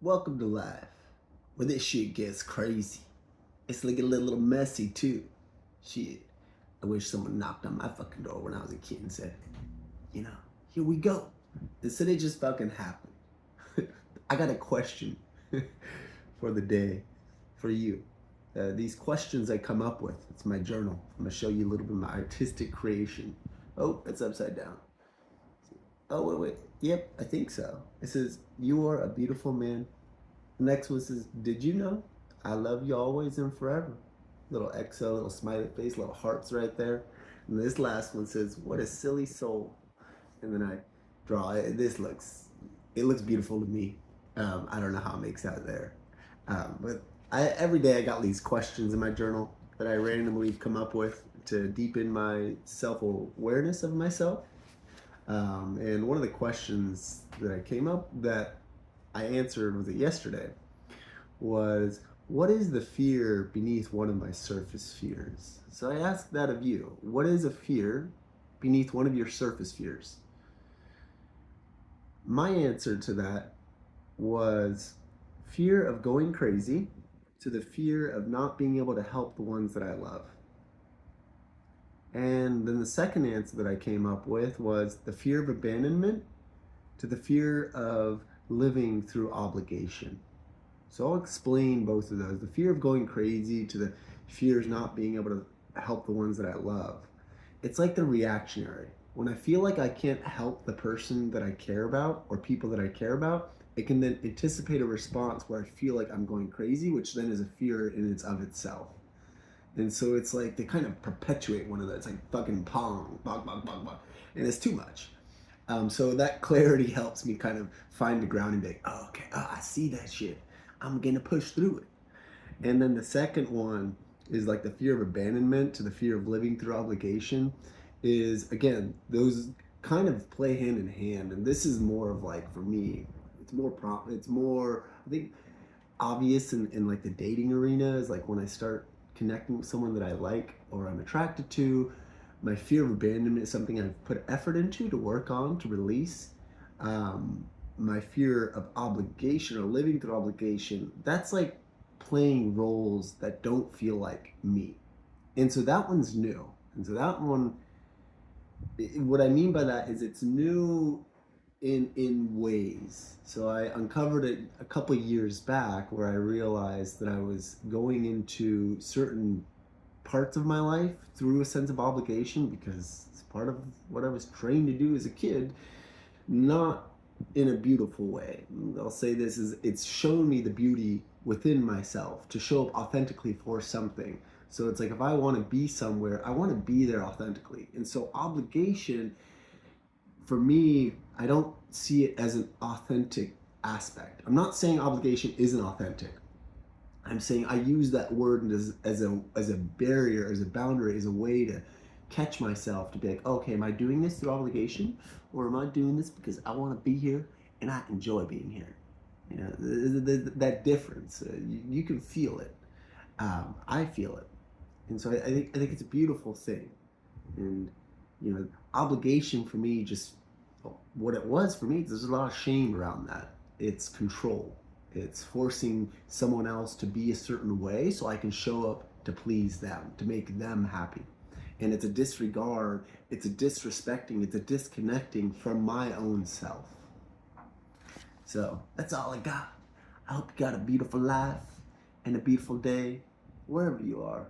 Welcome to life, where this shit gets crazy. It's like a little messy too. Shit, I wish someone knocked on my fucking door when I was a kid and said, here we go. Instead it just fucking happened. I got a question for the day, for you. These questions I come up with, it's my journal. I'm gonna show you a little bit of my artistic creation. Oh, it's upside down. Oh, wait. Yep, I think so. It says, you are a beautiful man. The next one says, did you know? I love you always and forever. Little XO, little smiley face, little hearts right there. And this last one says, what a silly soul. And then I draw it. It looks beautiful to me. I don't know how it makes out there. But every day I got these questions in my journal that I randomly come up with to deepen my self-awareness of myself. And one of the questions that I came up that I answered was it yesterday was, what is the fear beneath one of my surface fears? So I asked that of you. What is a fear beneath one of your surface fears? My answer to that was fear of going crazy to the fear of not being able to help the ones that I love. And then the second answer that I came up with was the fear of abandonment to the fear of living through obligation. So I'll explain both of those. The fear of going crazy to the fear of not being able to help the ones that I love. It's like the reactionary. When I feel like I can't help the person that I care about or people that I care about, it can then anticipate a response where I feel like I'm going crazy, which then is a fear in its of itself. And so it's like they kind of perpetuate one of those. It's like fucking pong, bong, bong, bong, bong. And it's too much. So that clarity helps me kind of find the ground and be like, oh, okay, oh, I see that shit. I'm gonna push through it. And then the second one is like the fear of abandonment to the fear of living through obligation is, again, those kind of play hand in hand. And this is more of like, for me, it's more, I think, obvious in like the dating arena is like when I start connecting with someone that I like or I'm attracted to, my fear of abandonment is something I've put effort into to work on, to release. My fear of obligation or living through obligation, that's like playing roles that don't feel like me. And so that one's new. And so that one, what I mean by that is it's new in ways. So I uncovered it a couple years back where I realized that I was going into certain parts of my life through a sense of obligation because it's part of what I was trained to do as a kid, not in a beautiful way. I'll say this is it's shown me the beauty within myself to show up authentically for something. So it's like if I want to be somewhere, I want to be there authentically. And so obligation for me, I don't see it as an authentic aspect. I'm not saying obligation isn't authentic. I'm saying I use that word as a barrier, as a boundary, as a way to catch myself to be like, okay, am I doing this through obligation, or am I doing this because I want to be here and I enjoy being here? You know, that difference. You can feel it. I feel it, and so I think it's a beautiful thing, and obligation for me just what it was for me. There's a lot of shame around that. It's control. It's forcing someone else to be a certain way so I can show up to please them, to make them happy. And it's a disregard, it's a disrespecting, it's a disconnecting from my own self. So that's all I got. I hope you got a beautiful life and a beautiful day wherever you are.